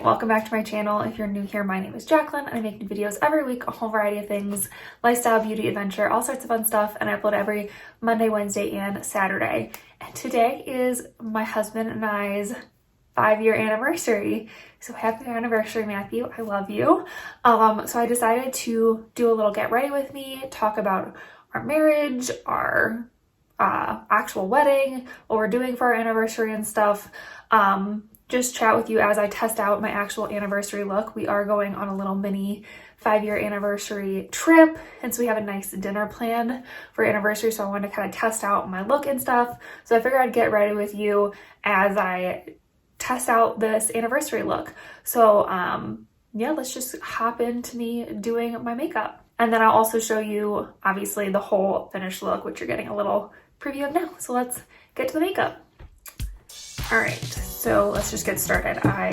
Hi, welcome back to my channel. If you're new here, my name is Jacqueline and I make new videos every week, a whole variety of things, lifestyle, beauty, adventure, all sorts of fun stuff, and I upload every Monday, Wednesday, and Saturday. And today is my husband and I's 5-year anniversary. So happy anniversary, Matthew. I love you. So I decided to do a little get ready with me, talk about our marriage, our actual wedding, what we're doing for our anniversary and stuff. Just chat with you as I test out my actual anniversary look. We are going on a little mini 5-year anniversary trip, and so we have a nice dinner planned for anniversary, so I wanted to kind of test out my look and stuff. So I figured I'd get ready with you as I test out this anniversary look. So yeah, let's just hop into me doing my makeup. And then I'll also show you, obviously, the whole finished look, which you're getting a little preview of now. So let's get to the makeup. All right, so let's just get started. I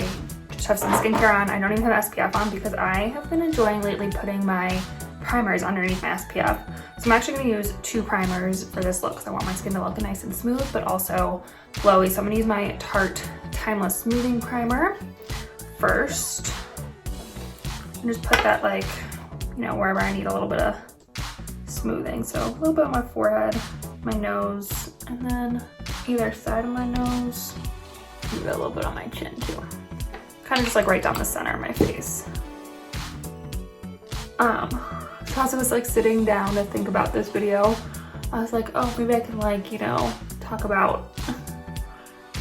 just have some skincare on. I don't even have SPF on because I have been enjoying lately putting my primers underneath my SPF. So I'm actually gonna use 2 primers for this look because I want my skin to look nice and smooth, but also glowy. So I'm gonna use my Tarte Timeless Smoothing Primer first. And just put that, like, you know, wherever I need a little bit of smoothing. So a little bit on my forehead, my nose, and then either side of my nose, maybe a little bit on my chin too. Kind of just like right down the center of my face. So as I was like sitting down to think about this video, I was like, oh, maybe I can, like, you know, talk about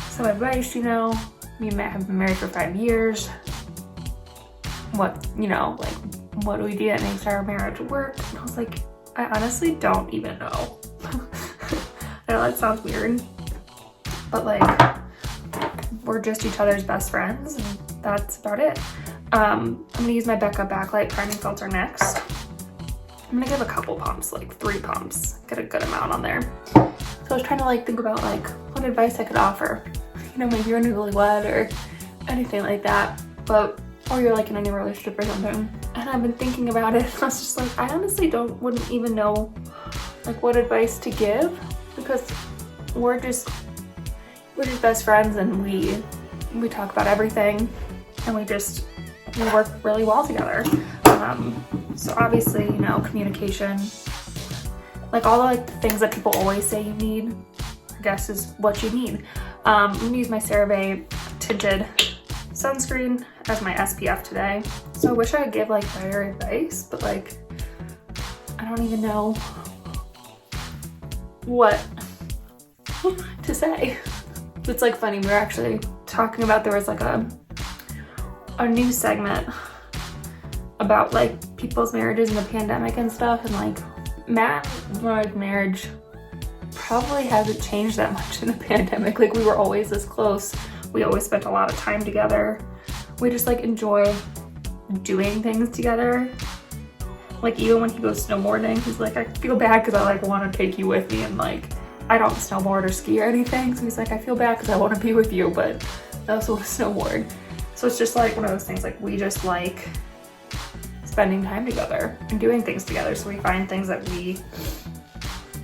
some advice, you know. Me and Matt have been married for 5 years. What, you know, like, what do we do that makes our marriage work? And I was like, I honestly don't even know. I know that sounds weird, but like, we're just each other's best friends, and that's about it. I'm gonna use my Becca Backlight Priming Filter next. I'm gonna give a couple pumps, like 3 pumps, get a good amount on there. So I was trying to like think about like what advice I could offer. You know, maybe you're newlywed or anything like that, but or you're like in a new relationship or something. And I've been thinking about it. I was just like, I honestly wouldn't even know like what advice to give, because we're just best friends, and we talk about everything, and we work really well together. So obviously, you know, communication, like all the like things that people always say you need, I guess is what you need. I'm gonna use my CeraVe Tinted Sunscreen as my SPF today. So I wish I could give like better advice, but like, I don't even know what to say. It's like funny, we were actually talking about, there was like a news segment about like people's marriages in the pandemic and stuff, and like Matt and my marriage probably hasn't changed that much in the pandemic. Like, we were always this close. We always spent a lot of time together. We just like enjoy doing things together. Like, even when he goes snowboarding, he's like, I feel bad because I like want to take you with me, and like I don't snowboard or ski or anything, so he's like, I feel bad because I want to be with you, but I also want to snowboard. So it's just like one of those things, like we just like spending time together and doing things together, so we find things that we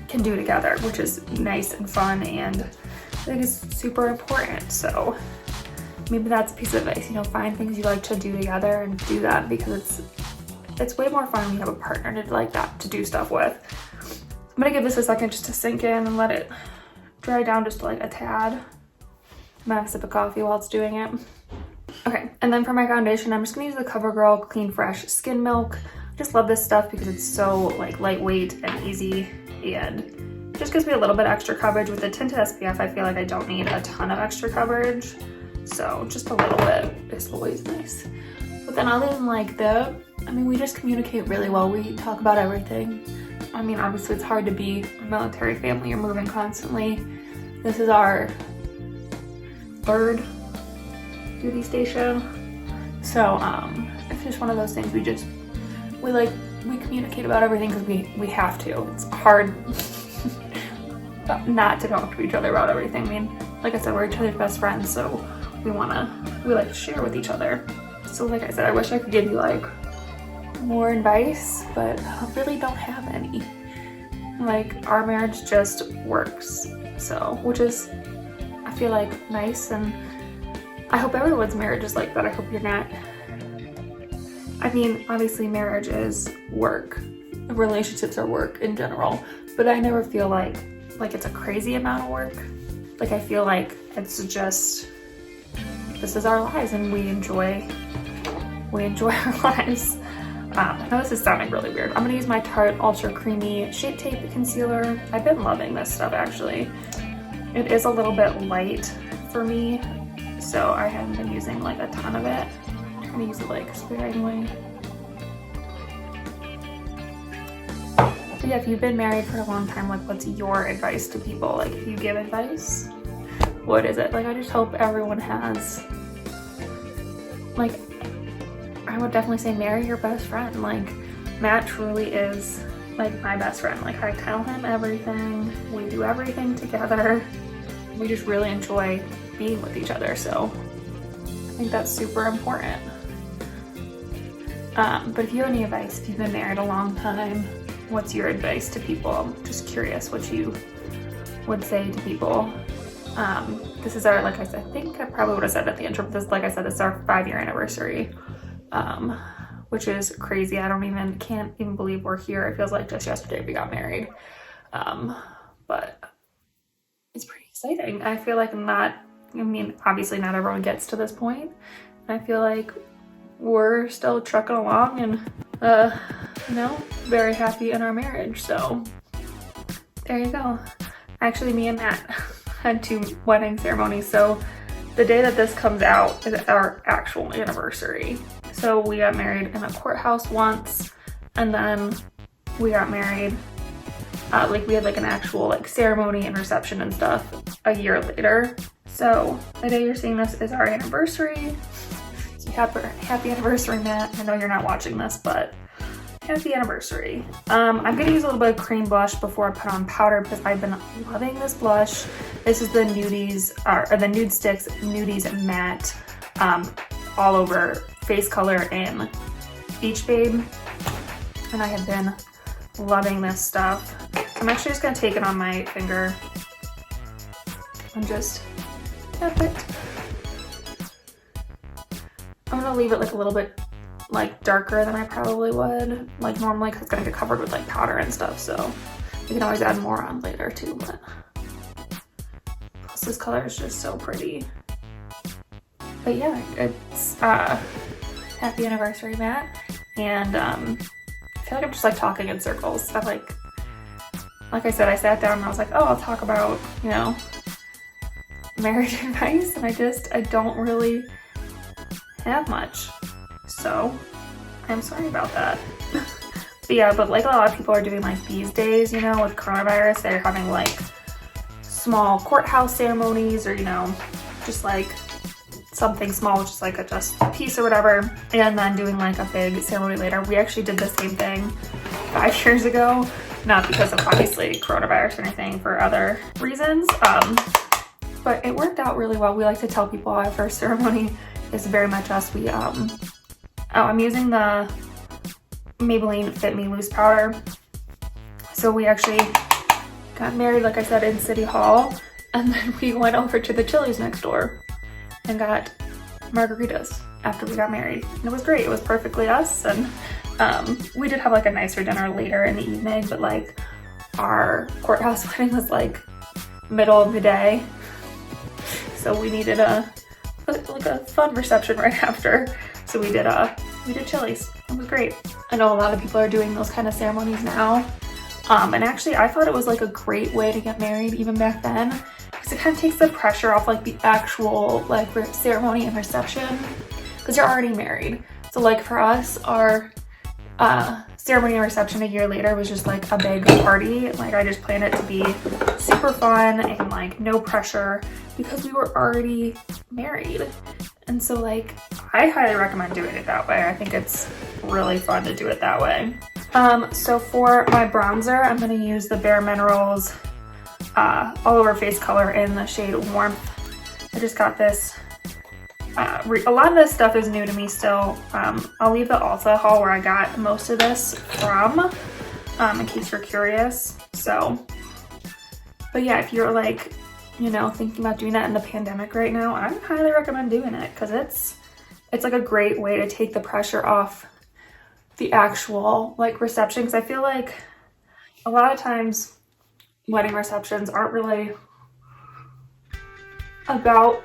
can do together, which is nice and fun, and I think it's super important. So maybe that's a piece of advice, you know, find things you like to do together and do that, because it's way more fun when you have a partner to like that to do stuff with. I'm gonna give this a second just to sink in and let it dry down just like a tad. I'm gonna have a sip of coffee while it's doing it. Okay, and then for my foundation, I'm just gonna use the CoverGirl Clean Fresh Skin Milk. I just love this stuff because it's so like lightweight and easy, and just gives me a little bit extra coverage. With the tinted SPF, I feel like I don't need a ton of extra coverage, so just a little bit is always nice. But then other than like that, I mean, we just communicate really well. We talk about everything. I mean, obviously it's hard to be a military family. You're moving constantly. This is our 3rd duty station. So it's just one of those things we communicate about everything because we have to. It's hard not to talk to each other about everything. I mean, like I said, we're each other's best friends, so we like to share with each other. So like I said, I wish I could give you like more advice, but I really don't have any. Like, our marriage just works, so, which is, I feel like, nice, and I hope everyone's marriage is like that. I hope you're not. I mean, obviously marriage is work. Relationships are work in general, but I never feel like it's a crazy amount of work. Like I feel like it's just, this is our lives and we enjoy our lives. I know this is sounding really weird. I'm gonna use my Tarte Ultra Creamy Shape Tape Concealer. I've been loving this stuff actually. It is a little bit light for me, so I haven't been using like a ton of it. I'm gonna use it like sparingly. But yeah, if you've been married for a long time, like what's your advice to people? Like if you give advice, what is it? Like I just hope everyone has, like, I would definitely say marry your best friend. Like Matt truly is like my best friend. Like I tell him everything, we do everything together. We just really enjoy being with each other. So I think that's super important. But if you have any advice, if you've been married a long time, what's your advice to people? I'm just curious what you would say to people. This is our, like I said, I think I probably would have said at the intro, but this, like I said, this is our 5-year anniversary, which is crazy. Can't even believe we're here. It feels like just yesterday we got married. But it's pretty exciting. I feel like obviously not everyone gets to this point. I feel like we're still trucking along and, very happy in our marriage. So there you go. Actually, me and Matt had 2 wedding ceremonies. So the day that this comes out is our actual anniversary. So we got married in a courthouse once, and then we got married, we had like an actual like ceremony and reception and stuff a year later. So the day you're seeing this is our anniversary. So happy anniversary, Matt. I know you're not watching this, but happy anniversary. I'm gonna use a little bit of cream blush before I put on powder because I've been loving this blush. This is the Nudies, or the Nude Sticks Nudies Matte all over face color in Beach Babe. And I have been loving this stuff. I'm actually just gonna take it on my finger and just tap it. I'm gonna leave it like a little bit like darker than I probably would like normally because it's gonna get covered with like powder and stuff, so you can always add more on later too. But plus this color is just so pretty. But yeah, it's happy anniversary, Matt. And I feel like I'm just like talking in circles. I like I said, I sat down and I was like, oh, I'll talk about, marriage advice, and I don't really have much. So I'm sorry about that. But like a lot of people are doing like these days, with coronavirus, they're having like small courthouse ceremonies or, just like something small, just like a piece or whatever, and then doing like a big ceremony later. We actually did the same thing 5 years ago, not because of obviously coronavirus or anything, for other reasons. But it worked out really well. We like to tell people our first ceremony is very much us. I'm using the Maybelline Fit Me Loose Powder. So we actually got married, like I said, in City Hall, and then we went over to the Chili's next door and got margaritas after we got married. And it was great. It was perfectly us. And we did have like a nicer dinner later in the evening, but like our courthouse wedding was like middle of the day. So we needed a fun reception right after. So we did Chili's. It was great. I know a lot of people are doing those kind of ceremonies now. And actually I thought it was like a great way to get married even back then, because it kind of takes the pressure off like the actual like ceremony and reception, because you're already married. So like for us, our ceremony and reception a year later was just like a big party. Like I just planned it to be super fun and like no pressure because we were already married. And so like I highly recommend doing it that way. I think it's really fun to do it that way. So for my bronzer, I'm gonna use the Bare Minerals all over face color in the shade Warmth. I just got this. A lot of this stuff is new to me still. I'll leave the Ulta haul where I got most of this from, in case you're curious. So, but yeah, if you're like you know, thinking about doing that in the pandemic right now, I highly recommend doing it because it's like a great way to take the pressure off the actual like reception. Because I feel like a lot of times wedding receptions aren't really about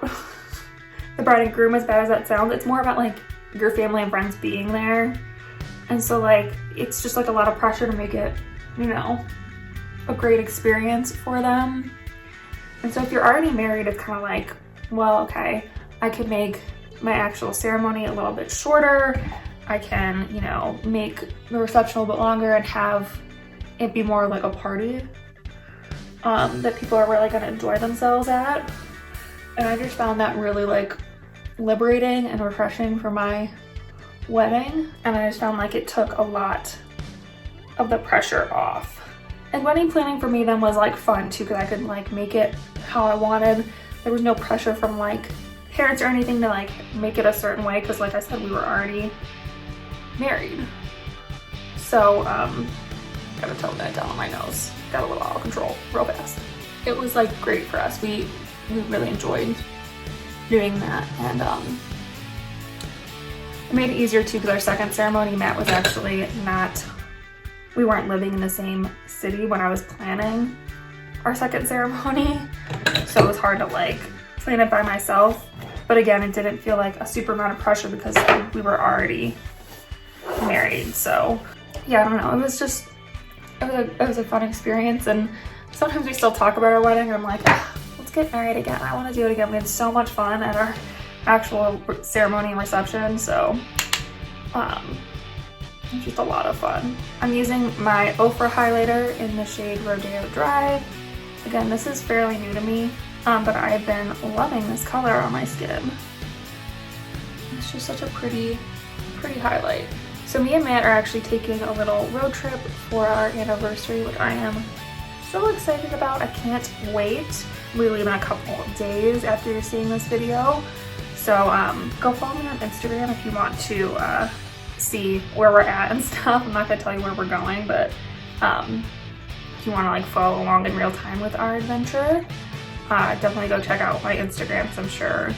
the bride and groom, as bad as that sounds. It's more about like your family and friends being there. And so like, it's just like a lot of pressure to make it, you know, a great experience for them. And so if you're already married, it's kind of like, well, okay, I could make my actual ceremony a little bit shorter. I can, you know, make the reception a little bit longer and have it be more like a party that people are really gonna enjoy themselves at. And I just found that really like liberating and refreshing for my wedding. And I just found like it took a lot of the pressure off. And wedding planning for me then was like fun too, because I could like make it how I wanted. There was no pressure from like parents or anything to like make it a certain way, because like I said, we were already married. So gotta tone that down on my nose. Got a little out of control real fast. It was like great for us. We really enjoyed doing that, and it made it easier too, because our second ceremony, Matt was actually not, we weren't living in the same city when I was planning our second ceremony, so it was hard to like plan it by myself. But again, it didn't feel like a super amount of pressure because we were already married. So yeah, I don't know, it was just, it was a fun experience. And sometimes we still talk about our wedding and I'm like, let's get married again. I want to do it again. We had so much fun at our actual ceremony and reception. So it's just a lot of fun. I'm using my Ofra highlighter in the shade Rodeo Drive. Again, this is fairly new to me, but I've been loving this color on my skin. It's just such a pretty highlight. So me and Matt are actually taking a little road trip for our anniversary, which I am so excited about. I can't wait. We leave in a couple of days after you're seeing this video. So go follow me on Instagram if you want to see where we're at and stuff. I'm not gonna tell you where we're going, but if you want to like follow along in real time with our adventure, definitely go check out my Instagram, because I'm sure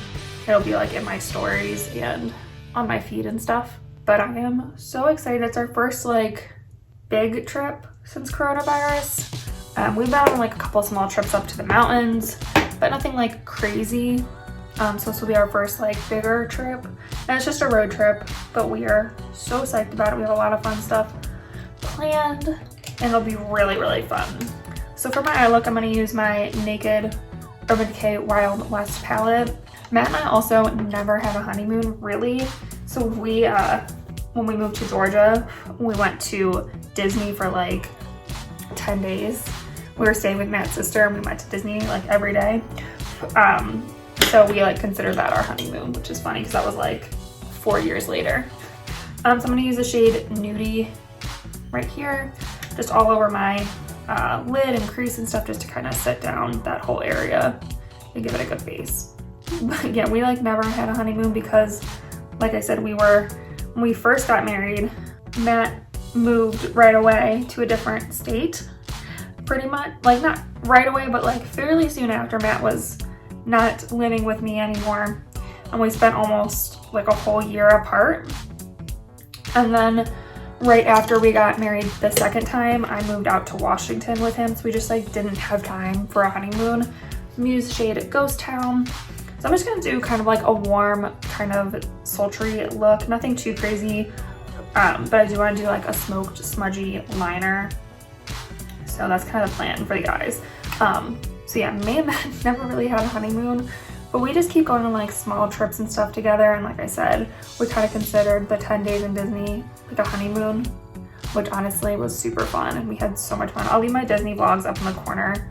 it'll be like in my stories and on my feed and stuff. But I am so excited. It's our first like big trip since coronavirus. We've been on like a couple small trips up to the mountains, but nothing like crazy. So this will be our first like bigger trip, and it's just a road trip, but we are so psyched about it. We have a lot of fun stuff planned, and it'll be really fun. So for my eye look, I'm going to use my Naked Urban Decay Wild West palette. Matt and I also never had a honeymoon, really. So we, when we moved to Georgia, we went to Disney for like 10 days. We were staying with Matt's sister and we went to Disney like every day. So we like consider that our honeymoon, which is funny because that was like 4 years later. So I'm gonna use the shade Nudie right here, just all over my lid and crease and stuff, just to kind of set down that whole area and give it a good base. But yeah, we like never had a honeymoon because, like I said, when we first got married, Matt moved right away to a different state, pretty much. Like not right away, but like fairly soon after. Matt was not living with me anymore, and we spent almost like a whole year apart. And then right after we got married the second time, I moved out to Washington with him, so we just like didn't have time for a honeymoon. I'm using the shade Ghost Town. So I'm just gonna do kind of like a warm, kind of sultry look, nothing too crazy, but I do want to do like a smoked, smudgy liner. So that's kind of the plan for the eyes. So yeah, me and Matt never really had a honeymoon, but we just keep going on like small trips and stuff together. And like I said, we kind of considered the 10 days in Disney like a honeymoon, which honestly was super fun, and we had so much fun. I'll leave my Disney vlogs up in the corner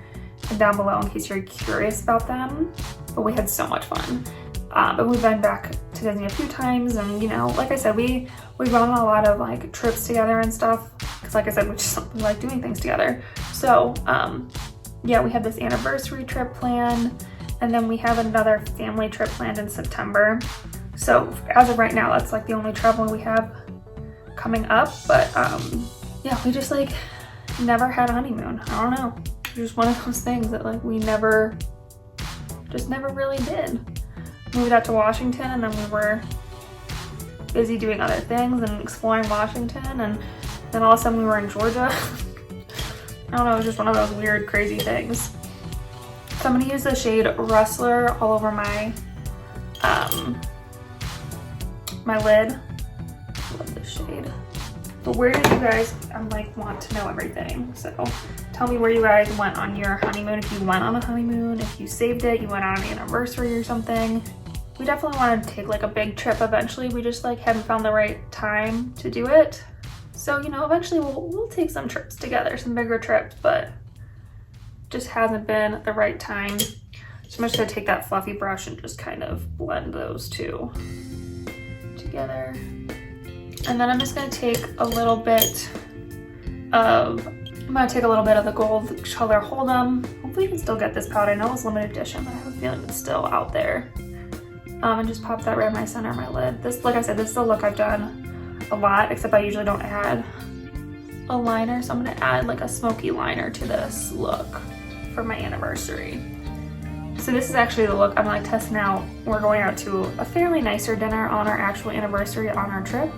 and down below in case you're curious about them, but we had so much fun. But we've been back to Disney a few times, and you know, like I said, we've gone on a lot of like trips together and stuff, because like I said, we just like doing things together. So yeah, we had this anniversary trip planned, and then we have another family trip planned in September. So as of right now, that's like the only travel we have coming up. But yeah, we just like never had a honeymoon. I don't know, it's just one of those things that like we never just never really did. Moved out to Washington and then we were busy doing other things and exploring Washington, and then all of a sudden we were in Georgia. I don't know, it was just one of those weird, crazy things. So I'm gonna use the shade Rustler all over my my lid. Love this shade. But where did you guys, want to know everything. So tell me where you guys went on your honeymoon, if you went on a honeymoon, if you saved it, you went on an anniversary or something. We definitely want to take like a big trip eventually. We just like haven't found the right time to do it. So, you know, eventually we'll take some trips together, some bigger trips, but just hasn't been the right time. So I'm just gonna take that fluffy brush and just kind of blend those two together. And then I'm just gonna take a little bit of the gold color Hold'em. Hopefully you can still get this palette. I know it's limited edition, but I have a feeling it's still out there. And just pop that right in my center of my lid. This, like I said, this is a look I've done a lot, except I usually don't add a liner. So I'm gonna add like a smoky liner to this look for my anniversary. So this is actually the look I'm like testing out. We're going out to a fairly nicer dinner on our actual anniversary on our trip.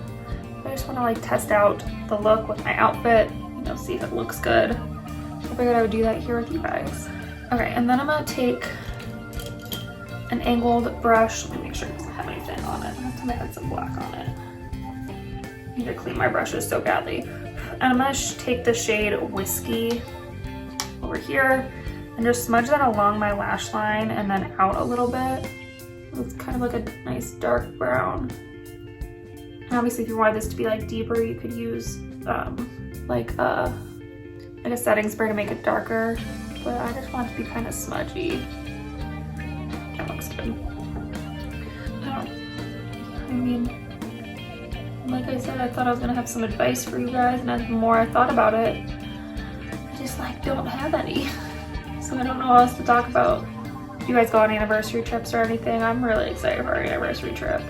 I just wanna like test out the look with my outfit, you know, see if it looks good. I figured I would do that here with you guys. Okay, and then I'm gonna take an angled brush. Let me make sure it doesn't have anything on it. I have to add some black on it. I need to clean my brushes so badly. And I'm gonna take the shade Whiskey over here and just smudge that along my lash line and then out a little bit. It's kind of like a nice dark brown. And obviously if you wanted this to be like deeper, you could use like a setting spray to make it darker. But I just want it to be kind of smudgy. That looks good. I mean, like I said, I thought I was gonna have some advice for you guys, and the more I thought about it, I just like don't have any. So I don't know what else to talk about. Do you guys go on anniversary trips or anything? I'm really excited for our anniversary trip.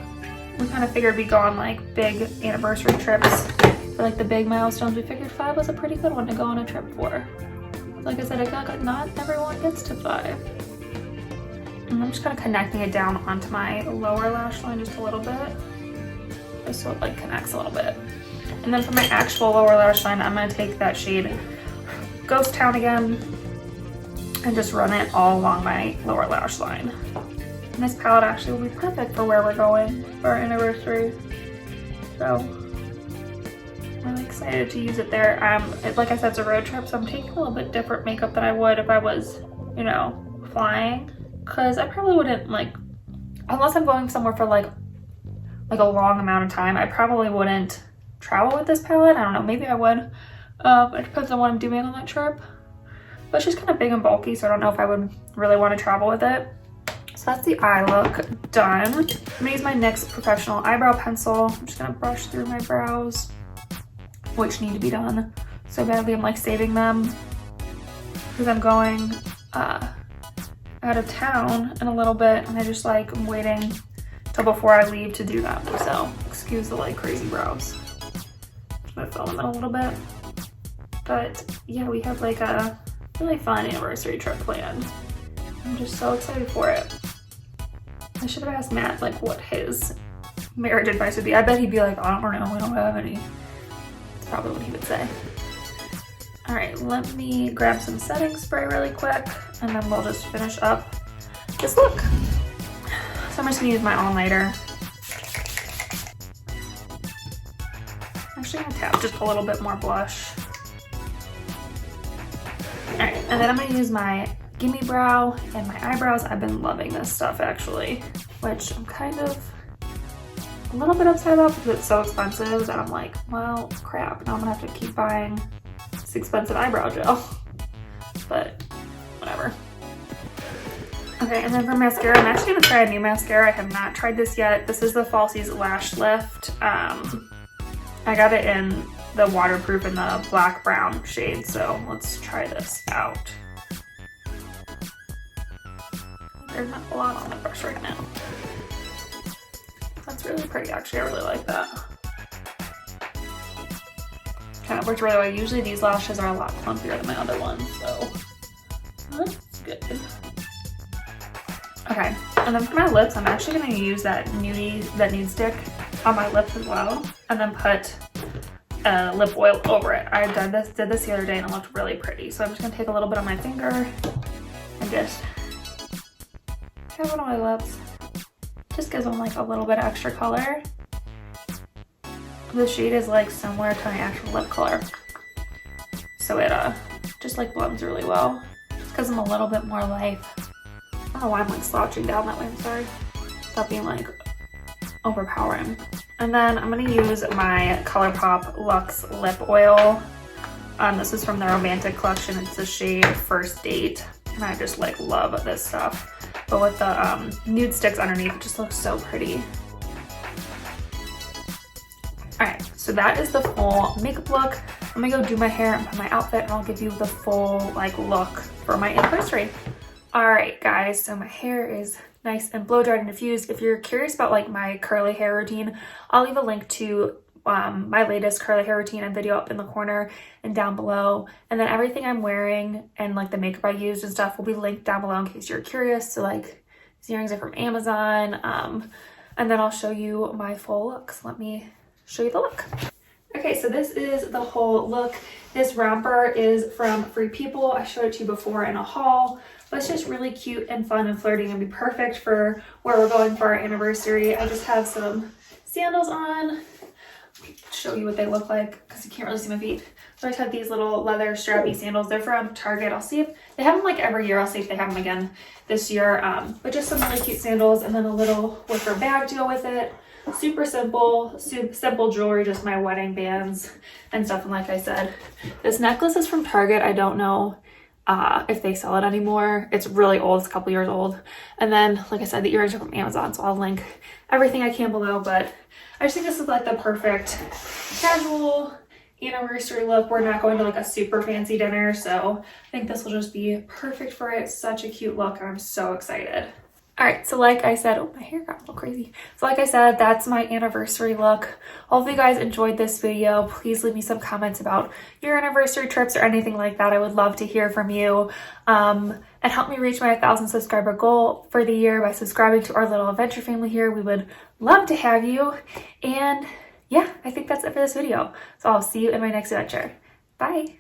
We kind of figured we'd go on like big anniversary trips for like the big milestones. We figured 5 was a pretty good one to go on a trip for. Like I said, not everyone gets to 5. And I'm just kind of connecting it down onto my lower lash line just a little bit, just so it like connects a little bit. And then for my actual lower lash line, I'm gonna take that shade Ghost Town again and just run it all along my lower lash line. And this palette actually will be perfect for where we're going for our anniversary. So I'm really excited to use it there. Like I said, it's a road trip, so I'm taking a little bit different makeup than I would if I was, you know, flying. Cause I probably wouldn't like, unless I'm going somewhere for like a long amount of time, I probably wouldn't travel with this palette. I don't know, maybe I would. It depends on what I'm doing on that trip. But it's just kind of big and bulky, so I don't know if I would really want to travel with it. So that's the eye look done. I'm gonna use my NYX professional eyebrow pencil. I'm just gonna brush through my brows, which need to be done so badly. I'm like saving them because I'm going out of town in a little bit, and I just like I'm waiting till before I leave to do them. So excuse the like crazy brows. I'm gonna fill them in a little bit. But yeah, we have like a really fun anniversary trip planned. I'm just so excited for it. I should have asked Matt like what his marriage advice would be. I bet he'd be like, I don't know, we don't have any. That's probably what he would say. All right, let me grab some setting spray really quick, and then we'll just finish up this look. So I'm just gonna use my all-nighter. Actually, I'm gonna tap just a little bit more blush. All right, and then I'm gonna use my Gimme Brow and my eyebrows. I've been loving this stuff actually, which I'm kind of a little bit upset about because it's so expensive that I'm like, well, crap, now I'm gonna have to keep buying this expensive eyebrow gel, but whatever. Okay, and then for mascara, I'm actually gonna try a new mascara. I have not tried this yet. This is the Falsies Lash Lift. I got it in the waterproof in the black brown shade, so let's try this out. There's not a lot on the brush right now. That's really pretty, actually. I really like that. Kind of worked really well. Usually these lashes are a lot plumpier than my other ones, so that's good. Okay, and then for my lips, I'm actually gonna use that nude stick on my lips as well, and then put lip oil over it. I did this the other day and it looked really pretty. So I'm just gonna take a little bit on my finger and just have it on my lips. Just gives them like a little bit of extra color. The shade is like similar to my actual lip color. So it just like blends really well. Just gives them a little bit more life. I don't know why I'm like slouching down that way, I'm sorry. Stop being like overpowering. And then I'm gonna use my ColourPop Luxe Lip Oil. This is from the Romantic collection. It's the shade First Date. And I just like love this stuff. But with the nude sticks underneath, it just looks so pretty. All right, so that is the full makeup look. I'm gonna go do my hair and put my outfit, and I'll give you the full like look for my anniversary. All right, guys, so my hair is nice and blow dried and diffused. If you're curious about like my curly hair routine, I'll leave a link to my latest curly hair routine and video up in the corner and down below. And then everything I'm wearing and like the makeup I used and stuff will be linked down below in case you're curious. So like these earrings are from Amazon. And then I'll show you my full look. So let me show you the look. Okay, so this is the whole look. This romper is from Free People. I showed it to you before in a haul, but it's just really cute and fun and flirty and be perfect for where we're going for our anniversary. I just have some sandals on. Show you what they look like because you can't really see my feet. So I just have these little leather strappy sandals. They're from Target. I'll see if they have them like every year. I'll see if they have them again this year. But just some really cute sandals and then a little wicker bag to go with it. Super simple jewelry, just my wedding bands and stuff. And like I said, this necklace is from Target. I don't know if they sell it anymore. It's really old. It's a couple years old. And then, like I said, the earrings are from Amazon. So I'll link everything I can below. But I just think this is like the perfect casual anniversary look. We're not going to like a super fancy dinner, so I think this will just be perfect for it. Such a cute look, and I'm so excited. All right, so like I said, oh, my hair got a little crazy. So like I said, that's my anniversary look. Hopefully you guys enjoyed this video. Please leave me some comments about your anniversary trips or anything like that. I would love to hear from you. And help me reach my 1,000 subscriber goal for the year by subscribing to our little adventure family here. We would love to have you. And yeah, I think that's it for this video. So I'll see you in my next adventure. Bye.